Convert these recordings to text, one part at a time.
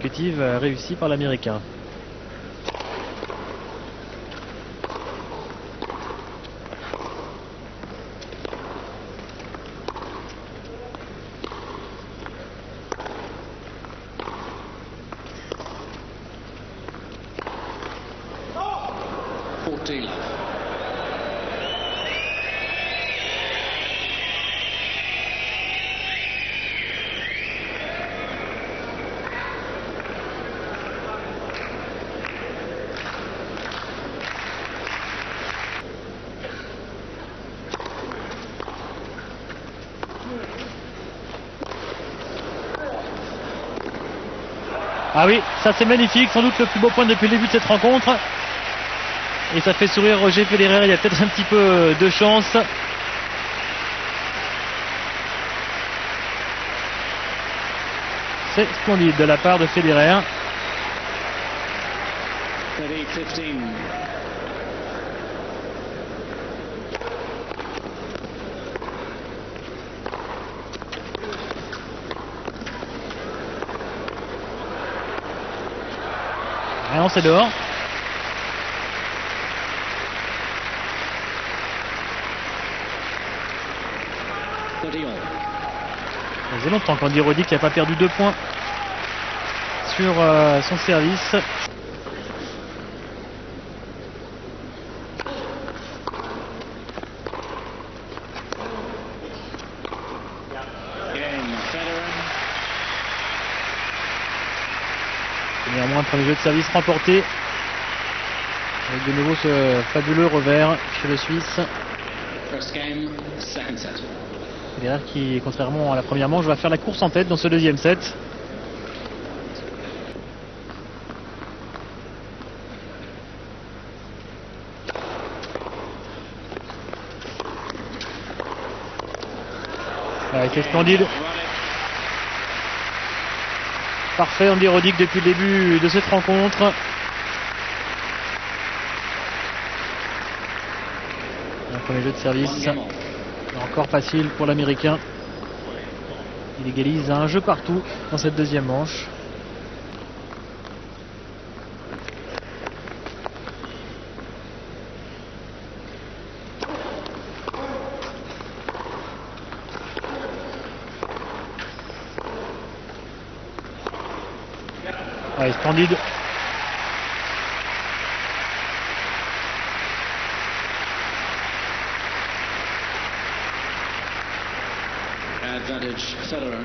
Consécutive réussie par l'Américain. Ah oui, ça c'est magnifique, sans doute le plus beau point depuis le début de cette rencontre. Et ça fait sourire Roger Federer, il y a peut-être un petit peu de chance. C'est splendide de la part de Federer. 30-15. Ah non, c'est dehors. Ça faisait longtemps qu'Andy Roddick n'a pas perdu 2 points sur son service. Néanmoins, premier jeu de service remporté avec de nouveau ce fabuleux revers chez le Suisse. Federer qui, contrairement à la première manche, va faire la course en tête dans ce deuxième set. Ouais, c'est splendide. Parfait Andy Roddick depuis le début de cette rencontre. Un premier jeu de service encore facile pour l'Américain. Il égalise à un jeu partout dans cette deuxième manche. Ouais, splendide. Advantage Federer.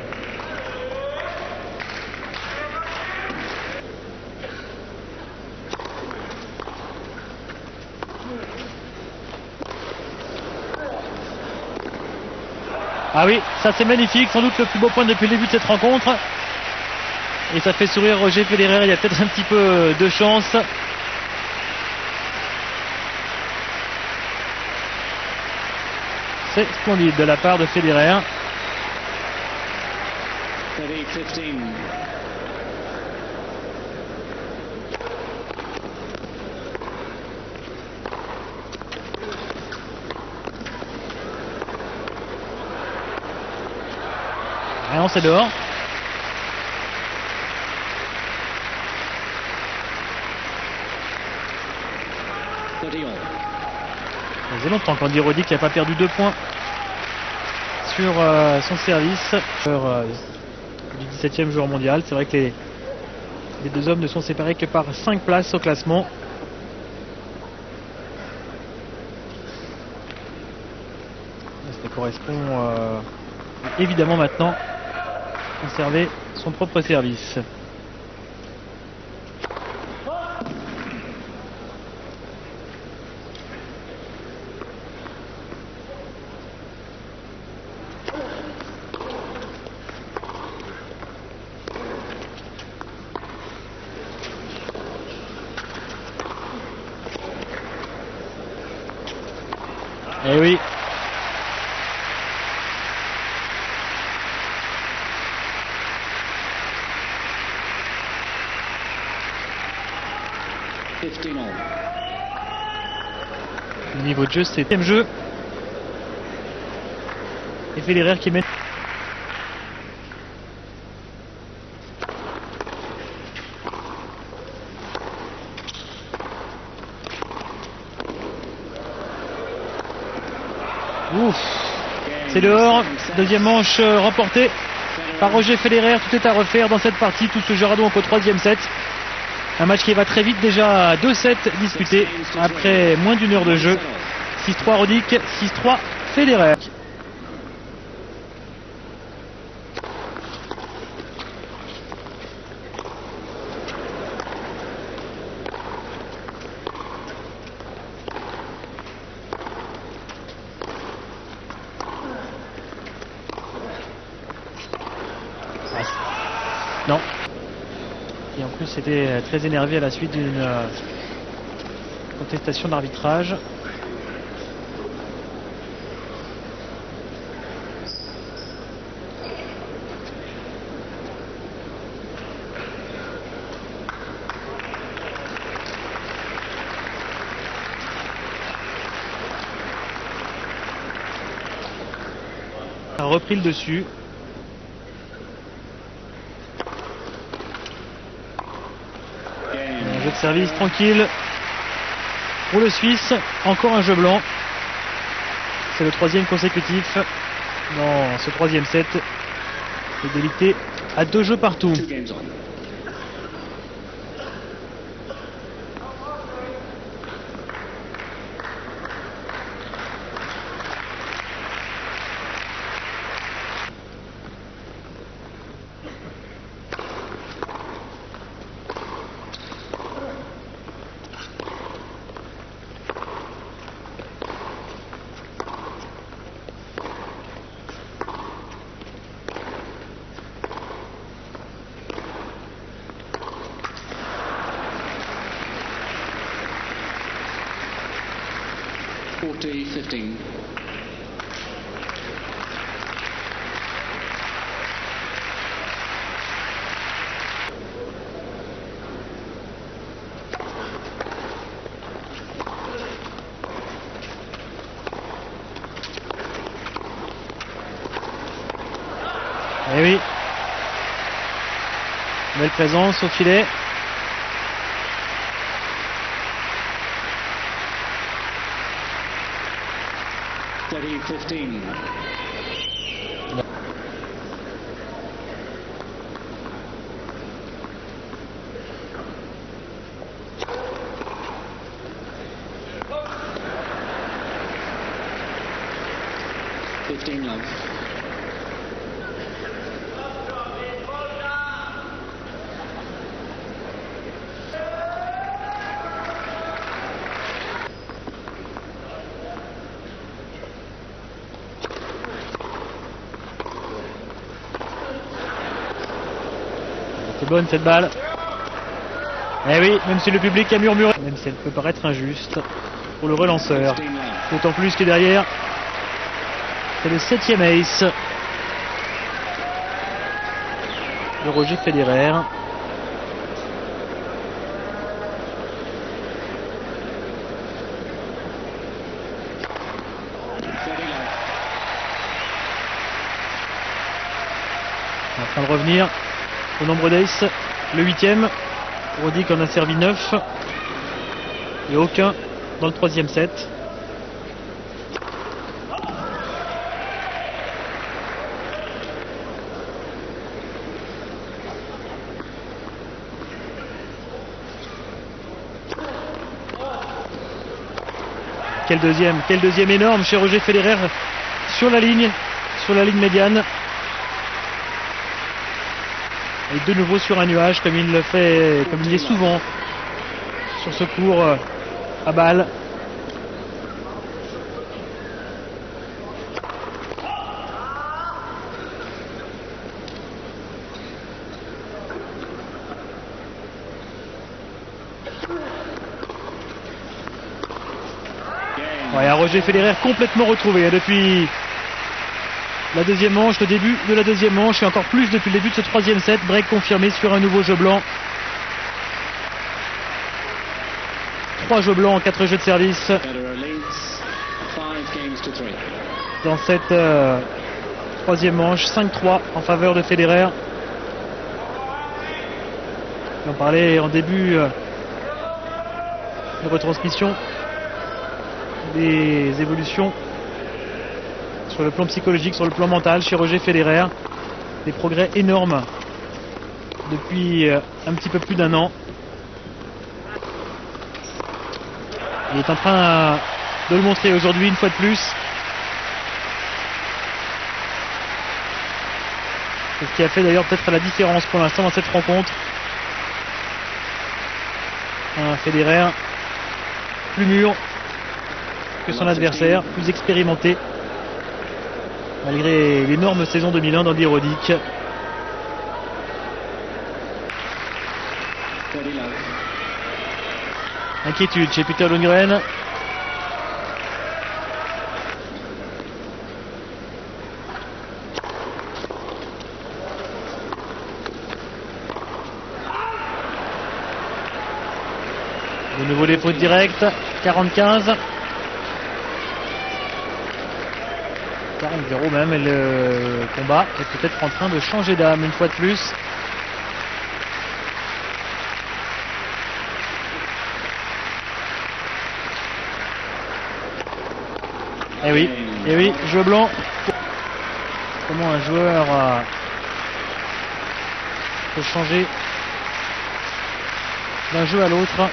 Ah oui, ça c'est magnifique, sans doute le plus beau point depuis le début de cette rencontre. Et ça fait sourire Roger Federer, il y a peut-être un petit peu de chance. C'est splendide de la part de Federer. 30-15. Ah non, c'est dehors. Ça faisait longtemps qu'Andy Roddick n'a pas perdu 2 points sur son service du 17e joueur mondial. C'est vrai que les deux hommes ne sont séparés que par 5 places au classement. Ça correspond évidemment maintenant à conserver son propre service. Eh oui. Le niveau de jeu, c'est le 7e jeu. Et Federer qui mène. Ouf, c'est dehors. Deuxième manche remportée par Roger Federer. Tout est à refaire dans cette partie. Tout se jouera donc au troisième set. Un match qui va très vite, déjà à 2-7 disputés après moins d'une heure de jeu. 6-3 Roddick, 6-3 Federer. Non. Et en plus c'était très énervé à la suite d'une contestation d'arbitrage. A repris le dessus. Un jeu de service tranquille pour le Suisse. Encore un jeu blanc. C'est le troisième consécutif dans ce troisième set. Égalité à 2 jeux partout. Eh oui. Belle présence au filet. C'est bonne cette balle. Eh oui, même si le public a murmuré, même si elle peut paraître injuste pour le relanceur. D'autant plus que derrière, c'est le 7e ace de Roger Federer. En train de revenir au nombre d'aces, le 8e. Roddick en a servi 9 et aucun dans le troisième set. Quel deuxième énorme chez Roger Federer sur la ligne médiane. Et de nouveau sur un nuage comme il le fait, comme il est souvent sur ce court à balle. Ouais, Roger Federer complètement retrouvé depuis la deuxième manche, le début de la deuxième manche et encore plus depuis le début de ce troisième set. Break confirmé sur un nouveau jeu blanc. 3 jeux blancs en 4 jeux de service dans cette troisième manche. 5-3 en faveur de Federer. On parlait en début de retransmission des évolutions sur le plan psychologique, sur le plan mental chez Roger Federer. Des progrès énormes depuis un petit peu plus d'un an. Il est en train de le montrer aujourd'hui une fois de plus. C'est ce qui a fait d'ailleurs peut-être la différence pour l'instant dans cette rencontre. Un Federer plus mûr que son adversaire, plus expérimenté, malgré l'énorme saison 2001 d'Andy Roddick. Inquiétude chez Peter Lundgren. De nouveau les fautes directes. 40-15. 40-0 même, et le combat est peut-être en train de changer d'âme une fois de plus. Et oui, jeu blanc. Comment un joueur peut changer d'un jeu à l'autre.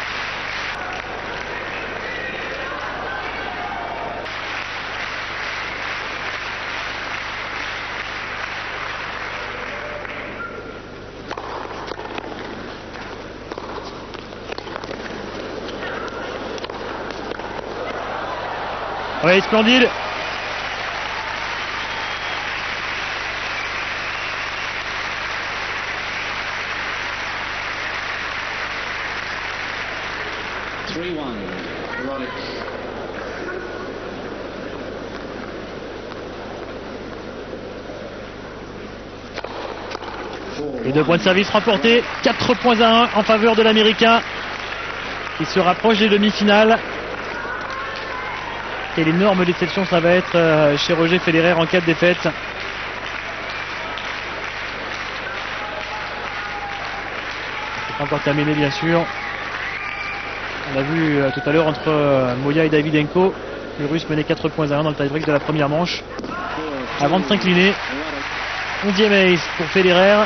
Oui, splendide. Et 2 points de service remportés, 4 points à 1 en faveur de l'Américain qui se rapproche des demi-finales. Quelle énorme déception ça va être chez Roger Federer en cas de défaite. C'est pas encore terminé bien sûr. On l'a vu tout à l'heure entre Moya et Davydenko. Le Russe menait 4 points à 1 dans le tie-break de la première manche. Avant de s'incliner. 11e ace pour Federer.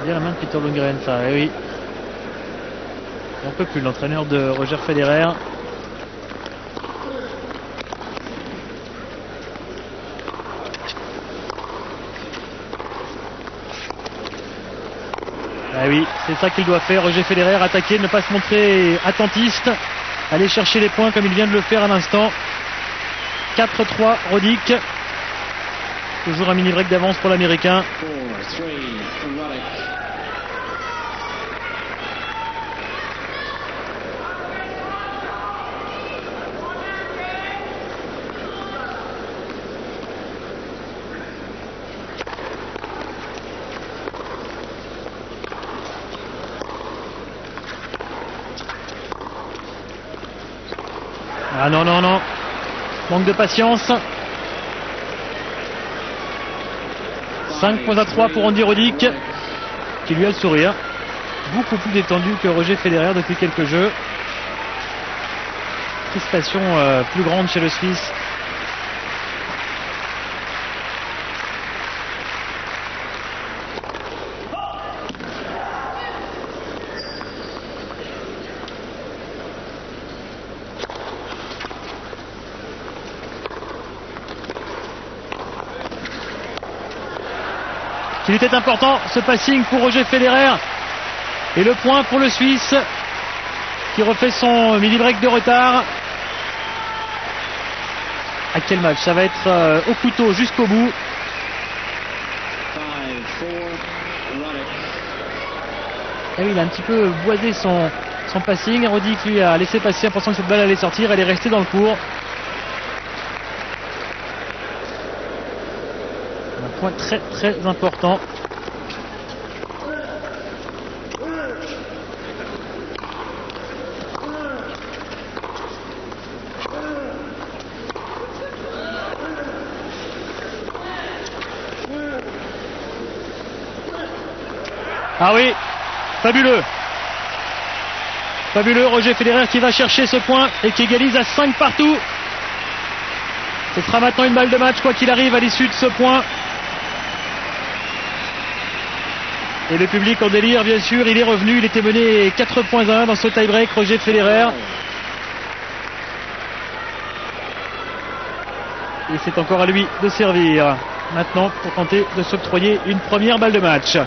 Bien la main de Peter Lundgren, ça, eh oui. Il n'en peut plus, l'entraîneur de Roger Federer. Ah oui, c'est ça qu'il doit faire, Roger Federer, attaquer, ne pas se montrer attentiste, aller chercher les points comme il vient de le faire à l'instant. 4-3, Roddick. Toujours un mini break d'avance pour l'Américain. Ah non, non, non. Manque de patience. 5 points à 3 pour Andy Roddick, qui lui a le sourire. Beaucoup plus détendu que Roger Federer depuis quelques jeux. Crispation plus grande chez le Suisse. Il était important ce passing pour Roger Federer. Et le point pour le Suisse qui refait son mini-break de retard. À quel match? Ça va être au couteau jusqu'au bout. Et oui, il a un petit peu boisé son passing. Roddick lui a laissé passer en pensant que cette balle allait sortir. Elle est restée dans le court. Un point très très important. Ah oui, fabuleux. Fabuleux, Roger Federer qui va chercher ce point et qui égalise à 5 partout. Ce sera maintenant une balle de match quoi qu'il arrive à l'issue de ce point. Et le public en délire bien sûr, il est revenu, il était mené 4 points à 1 dans ce tie-break, Roger Federer. Et c'est encore à lui de servir maintenant pour tenter de s'octroyer une première balle de match.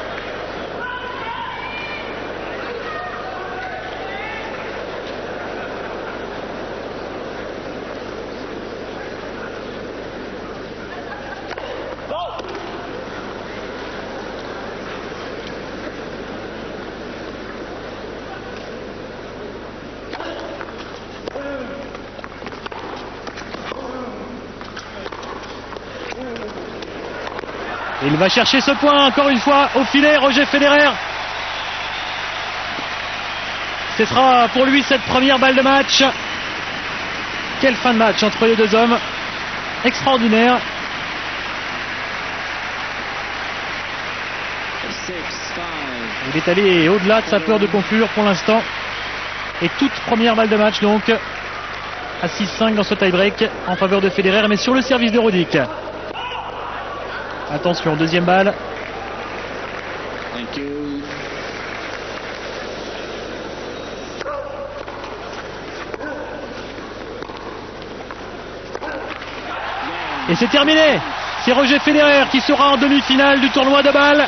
Il va chercher ce point encore une fois au filet, Roger Federer. Ce sera pour lui cette première balle de match. Quelle fin de match entre les deux hommes. Extraordinaire. 6-5. Il est allé au-delà de sa peur de conclure pour l'instant. Et toute première balle de match donc à 6-5 dans ce tie-break en faveur de Federer, mais sur le service de Roddick. Attention, deuxième balle. Thank you. Et c'est terminé. C'est Roger Federer qui sera en demi-finale du tournoi de Bâle.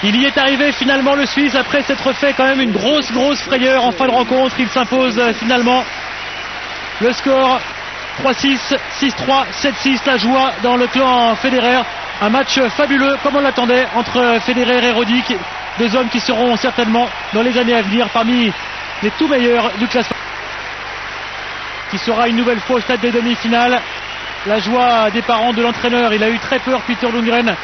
Il y est arrivé finalement, le Suisse, après s'être fait quand même une grosse frayeur en fin de rencontre. Il s'impose finalement. Le score 3-6, 6-3, 7-6. La joie dans le clan Federer. Un match fabuleux comme on l'attendait entre Federer et Roddick. Deux hommes qui seront certainement dans les années à venir parmi les tout meilleurs du classement. Qui sera une nouvelle fois au stade des demi-finales. La joie des parents de l'entraîneur. Il a eu très peur, Peter Lundgren,